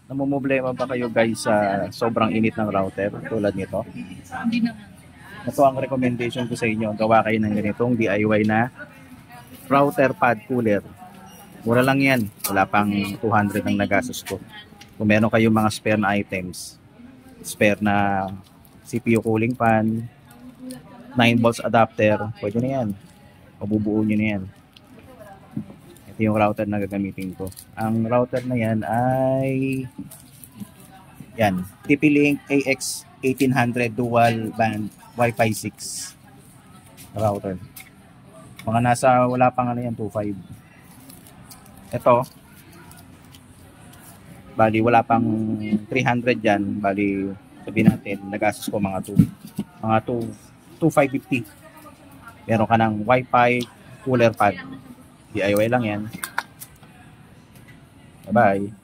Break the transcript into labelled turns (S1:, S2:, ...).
S1: Namumblema ba kayo guys sa sobrang init ng router tulad nito?
S2: Hindi naman.
S1: Ito ang recommendation ko sa inyo. Gawa kayo ng ganitong DIY na router pad cooler. Mura lang yan. Wala pang 200 ang nagastos ko. Kung meron kayong mga spare na items, spare na CPU cooling fan, 9 volts adapter, pwede na yan. Mabubuo nyo na yan. Ito yung router na gagamitin ko. Ang router na yan ay yan, TP-Link AX1800 dual band Wi-Fi 6 router. Mga nasa wala pang ano yan, 2.5. Ito, bali wala pang 300 yan. Bali sabihin natin, nagastos ko mga 2,550. Meron ka ng Wi-Fi cooler pad. DIY lang yan. Bye-bye.